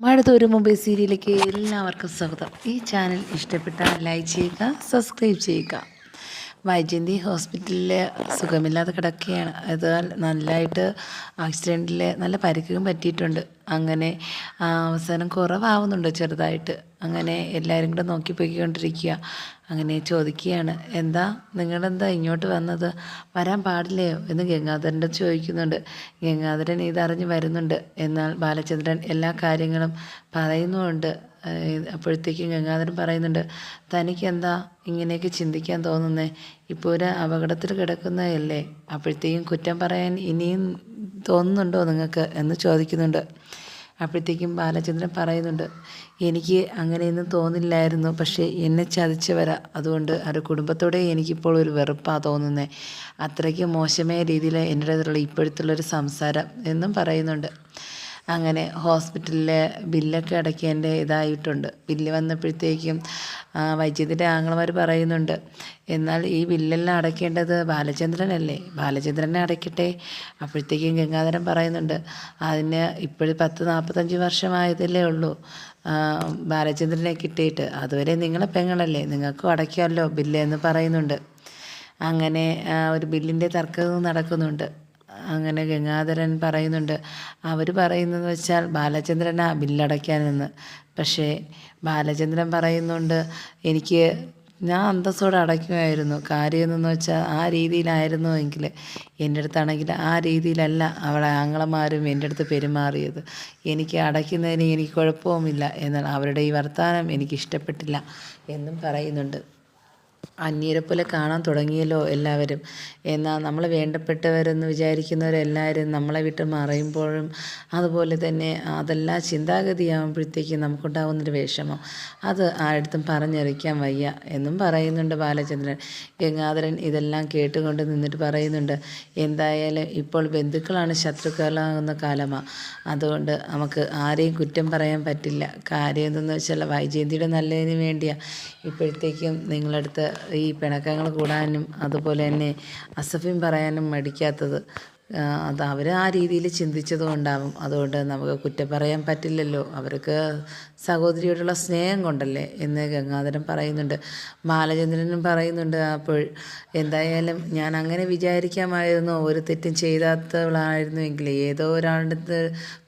മഴ തോരും മുമ്പേ സീരിയലിലേക്ക് എല്ലാവർക്കും സ്വാഗതം. ഈ ചാനൽ ഇഷ്ടപ്പെട്ടാൽ ലൈക്ക് ചെയ്യുക, സബ്സ്ക്രൈബ് ചെയ്യുക. വൈജയന്തി ഹോസ്പിറ്റലിൽ സുഖമില്ലാതെ കിടക്കുകയാണ്. അത് നല്ലതായിട്ട് ആക്സിഡൻറ്റിൽ നല്ല പരിക്കും പറ്റിയിട്ടുണ്ട്. അങ്ങനെ അവസാനം കുറവാകുന്നുണ്ട് ചെറുതായിട്ട്. അങ്ങനെ എല്ലാവരും കൂടെ നോക്കി പോയിക്കൊണ്ടിരിക്കുക. അങ്ങനെ ചോദിക്കുകയാണ്, എന്താ നിങ്ങളെന്താ ഇങ്ങോട്ട് വന്നത്, വരാൻ പാടില്ലയോ എന്ന് ഗംഗാധരൻ്റെ ചോദിക്കുന്നുണ്ട്. ഗംഗാധരൻ ഇതറിഞ്ഞ് വരുന്നുണ്ട്. എന്നാൽ ബാലചന്ദ്രൻ എല്ലാ കാര്യങ്ങളും പറയുന്നുമുണ്ട്. അപ്പോഴത്തേക്കും ഗംഗാധരൻ പറയുന്നുണ്ട്, തനിക്കെന്താ ഇങ്ങനെയൊക്കെ ചിന്തിക്കാൻ തോന്നുന്നേ, ഇപ്പോൾ ഒരു അപകടത്തിൽ കിടക്കുന്നതല്ലേ, അപ്പോഴത്തേക്കും കുറ്റം പറയാൻ ഇനിയും തോന്നുന്നുണ്ടോ നിങ്ങൾക്ക് എന്ന് ചോദിക്കുന്നുണ്ട്. അപ്പോഴത്തേക്കും ബാലചന്ദ്രൻ പറയുന്നുണ്ട്, എനിക്ക് അങ്ങനെയൊന്നും തോന്നില്ലായിരുന്നു, പക്ഷേ എന്നെ ചതിച്ചവരാ, അതുകൊണ്ട് അവരുടെ കുടുംബത്തോടെ എനിക്കിപ്പോൾ ഒരു വെറുപ്പാണ് തോന്നുന്നത്, അത്രയ്ക്ക് മോശമായ രീതിയിൽ എൻ്റെ അടുത്തുള്ള ഇപ്പോഴത്തുള്ളൊരു സംസാരം എന്നും പറയുന്നുണ്ട്. അങ്ങനെ ഹോസ്പിറ്റലിലെ ബില്ലൊക്കെ അടയ്ക്കേണ്ട ഇതായിട്ടുണ്ട്. ബില്ല് വന്നപ്പോഴത്തേക്കും വൈദ്യുതിയുടെ ആങ്ങളമാർ പറയുന്നുണ്ട്, എന്നാൽ ഈ ബില്ലെല്ലാം അടയ്ക്കേണ്ടത് ബാലചന്ദ്രനല്ലേ, ബാലചന്ദ്രനെ അടയ്ക്കട്ടെ. അപ്പോഴത്തേക്കും ഗംഗാധരൻ പറയുന്നുണ്ട്, അതിന് ഇപ്പോഴും 40-45 വർഷമായതല്ലേ ഉള്ളൂ ബാലചന്ദ്രനെ കിട്ടിയിട്ട്, അതുവരെ നിങ്ങളെ പെങ്ങളല്ലേ, നിങ്ങൾക്കും അടയ്ക്കാമല്ലോ ബില്ല് എന്ന് പറയുന്നുണ്ട്. അങ്ങനെ ഒരു ബില്ലിൻ്റെ തർക്കം നടക്കുന്നുണ്ട്. അങ്ങനെ ഗംഗാധരൻ പറയുന്നുണ്ട്, അവർ പറയുന്നതെന്ന് വെച്ചാൽ ബാലചന്ദ്രനാ ബില്ലടയ്ക്കാനെന്ന്. പക്ഷേ ബാലചന്ദ്രൻ പറയുന്നുണ്ട്, ഞാൻ അന്തസ്സോടെ അടയ്ക്കുമായിരുന്നു, കാര്യം എന്തെന്ന് വെച്ചാൽ ആ രീതിയിലായിരുന്നു എങ്കിൽ എൻ്റെ അടുത്താണെങ്കിൽ ആ രീതിയിലല്ല അവളെ ആങ്ങളമാരും എൻ്റെ അടുത്ത് പെരുമാറിയത്, എനിക്ക് അടയ്ക്കുന്നതിന് എനിക്ക് കുഴപ്പവുമില്ല, എന്നാൽ അവരുടെ ഈ വർത്തമാനം എനിക്കിഷ്ടപ്പെട്ടില്ല എന്നും പറയുന്നുണ്ട്. അന്യരെ പോലെ കാണാൻ തുടങ്ങിയല്ലോ എല്ലാവരും, എന്നാൽ നമ്മൾ വേണ്ടപ്പെട്ടവരെന്ന് വിചാരിക്കുന്നവരെല്ലാവരും നമ്മളെ വിട്ട് മറയുമ്പോഴും അതുപോലെ തന്നെ അതെല്ലാം ചിന്താഗതിയാകുമ്പോഴത്തേക്കും നമുക്കുണ്ടാകുന്നൊരു വിഷമം അത് ആരുടെ പറഞ്ഞറിയിക്കാൻ വയ്യ എന്നും പറയുന്നുണ്ട് ബാലചന്ദ്രൻ. ഗംഗാധരൻ ഇതെല്ലാം കേട്ടുകൊണ്ട് നിന്നിട്ട് പറയുന്നുണ്ട്, എന്തായാലും ഇപ്പോൾ ബന്ധുക്കളാണ് ശത്രുക്കളാകുന്ന കാലമാണ്, അതുകൊണ്ട് നമുക്ക് ആരെയും കുറ്റം പറയാൻ പറ്റില്ല. കാര്യം എന്തെന്ന് വെച്ചാൽ വൈജയന്തിയുടെ നല്ലതിന് വേണ്ടിയാണ് ഇപ്പോഴത്തേക്കും നിങ്ങളടുത്ത് ഈ പിണക്കങ്ങൾ കൂടാനും അതുപോലെ തന്നെ അസഭ്യം പറയാനും മടിക്കാത്തത്. അത് അവർ ആ രീതിയിൽ ചിന്തിച്ചതുകൊണ്ടാവും, അതുകൊണ്ട് നമുക്ക് കുറ്റം പറയാൻ പറ്റില്ലല്ലോ, അവർക്ക് സഹോദരിയോടുള്ള സ്നേഹം കൊണ്ടല്ലേ എന്ന് ഗംഗാധരൻ പറയുന്നുണ്ട്. ബാലചന്ദ്രനും പറയുന്നുണ്ട്, അപ്പോൾ എന്തായാലും ഞാൻ അങ്ങനെ വിചാരിക്കാമായിരുന്നു, ഒരു തെറ്റും ചെയ്താത്തവളായിരുന്നുവെങ്കിൽ ഏതോ ഒരാളുടെ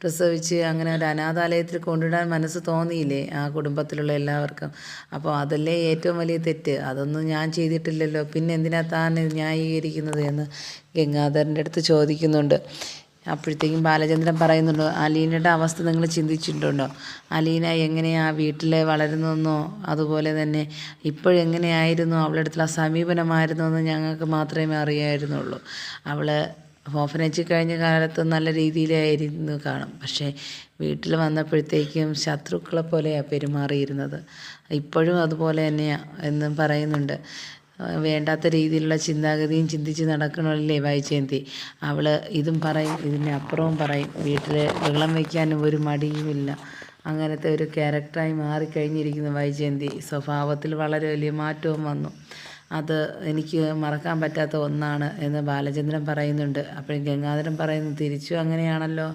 പ്രസവിച്ച് അങ്ങനെ ഒരു അനാഥാലയത്തിൽ കൊണ്ടുവിടാൻ മനസ്സ് തോന്നിയില്ലേ ആ കുടുംബത്തിലുള്ള എല്ലാവർക്കും, അപ്പോൾ അതല്ലേ ഏറ്റവും വലിയ തെറ്റ്, അതൊന്നും ഞാൻ ചെയ്തിട്ടില്ലല്ലോ, പിന്നെ എന്തിനാ താൻ ന്യായീകരിക്കുന്നത് എന്ന് ഗംഗാധരൻ്റെ അടുത്ത് ചോദിക്കുന്നുണ്ട്. അപ്പോഴത്തേക്കും ബാലചന്ദ്രൻ പറയുന്നുണ്ടോ, അലീനയുടെ അവസ്ഥ നിങ്ങൾ ചിന്തിച്ചിട്ടുണ്ടോ, അലീന എങ്ങനെയാണ് വീട്ടിൽ വളരുന്നതെന്നോ അതുപോലെ തന്നെ ഇപ്പോഴെങ്ങനെയായിരുന്നു അവളുടെ അടുത്തുള്ള സമീപനമായിരുന്നു എന്ന് ഞങ്ങൾക്ക് മാത്രമേ അറിയായിരുന്നുള്ളൂ. അവൾ ഓഫനേജ് കഴിഞ്ഞ കാലത്ത് നല്ല രീതിയിലായിരുന്നു കാണും, പക്ഷേ വീട്ടിൽ വന്നപ്പോഴത്തേക്കും ശത്രുക്കളെ പോലെയാണ് പെരുമാറിയിരുന്നത്, ഇപ്പോഴും അതുപോലെ തന്നെയാണ് എന്നും പറയുന്നുണ്ട്. വേണ്ടാത്ത രീതിയിലുള്ള ചിന്താഗതിയും ചിന്തിച്ച് നടക്കണമല്ലേ വൈജയന്തി, അവൾ ഇതും പറയും ഇതിൻ്റെ അപ്പുറവും പറയും, വീട്ടിൽ വെള്ളം വയ്ക്കാനും ഒരു മടിയുമില്ല, അങ്ങനത്തെ ഒരു ക്യാരക്ടറായി മാറിക്കഴിഞ്ഞിരിക്കുന്നു വൈജയന്തി. സ്വഭാവത്തിൽ വളരെ വലിയ മാറ്റവും വന്നു, അത് എനിക്ക് മറക്കാൻ പറ്റാത്ത ഒന്നാണ് എന്ന് ബാലചന്ദ്രൻ പറയുന്നുണ്ട്. അപ്പോഴും ഗംഗാധരൻ പറയുന്നു, തിരിച്ചും അങ്ങനെയാണല്ലോ,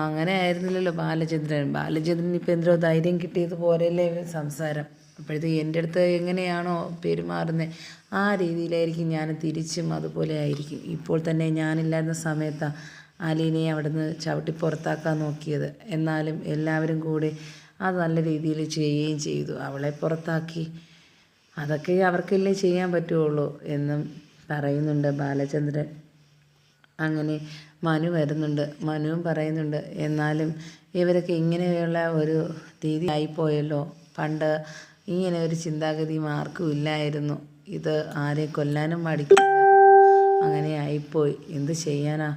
അങ്ങനെ ആയിരുന്നില്ലല്ലോ ബാലചന്ദ്രൻ ഇപ്പോൾ എന്തോ ധൈര്യം കിട്ടിയതുപോലെയല്ലേ സംസാരം. അപ്പോഴത്തേക്ക് എൻ്റെ അടുത്ത് എങ്ങനെയാണോ പെരുമാറുന്നത് ആ രീതിയിലായിരിക്കും ഞാൻ തിരിച്ചും അതുപോലെ ആയിരിക്കും. ഇപ്പോൾ തന്നെ ഞാനില്ലായിരുന്ന സമയത്താണ് അലീനയെ അവിടെ നിന്ന് ചവിട്ടി പുറത്താക്കാൻ നോക്കിയത്, എന്നാലും എല്ലാവരും കൂടി അത് നല്ല രീതിയിൽ ചെയ്യുകയും ചെയ്തു, അവളെ പുറത്താക്കി, അതൊക്കെ അവർക്കല്ലേ ചെയ്യാൻ പറ്റുള്ളൂ എന്നും പറയുന്നുണ്ട് ബാലചന്ദ്രൻ. അങ്ങനെ മനു വരുന്നുണ്ട്, മനുവും പറയുന്നുണ്ട്, എന്നാലും ഇവരൊക്കെ ഇങ്ങനെയുള്ള ഒരു രീതി ആയിപ്പോയല്ലോ, പണ്ട് ഇങ്ങനെ ഒരു ചിന്താഗതി ആർക്കും ഇല്ലായിരുന്നു, ഇത് ആരെയും കൊല്ലാനും മടിക്കില്ല, അങ്ങനെ ആയിപ്പോയി, എന്ത് ചെയ്യാനാ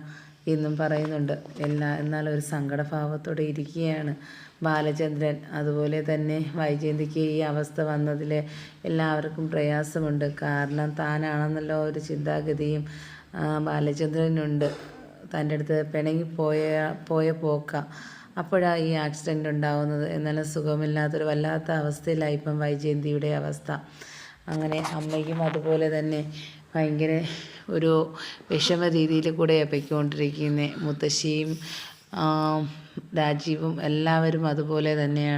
എന്നും പറയുന്നുണ്ട്. എന്നാൽ ഒരു സങ്കടഭാവത്തോടെ ഇരിക്കുകയാണ് ബാലചന്ദ്രൻ. അതുപോലെ തന്നെ വൈജയന്തിക്ക് ഈ അവസ്ഥ വന്നതിൽ എല്ലാവർക്കും പ്രയാസമുണ്ട്, കാരണം താനാണെന്നല്ലോ ഒരു ചിന്താഗതിയും ബാലചന്ദ്രനുണ്ട്, തൻ്റെ അടുത്ത് പിണങ്ങി പോയ പോക്ക, അപ്പോഴാണ് ഈ ആക്സിഡൻ്റ് ഉണ്ടാകുന്നത്. എന്നാലും സുഖമില്ലാത്തൊരു വല്ലാത്ത അവസ്ഥയിലായി ഇപ്പം വൈജയന്തിയുടെ അവസ്ഥ. അങ്ങനെ അമ്മയ്ക്കും അതുപോലെ തന്നെ ഭയങ്കര ഒരു വിഷമ രീതിയിൽ കൂടെ പൊയ്ക്കൊണ്ടിരിക്കുന്നത്. മുത്തശ്ശിയും രാജീവും എല്ലാവരും അതുപോലെ തന്നെയാണ്.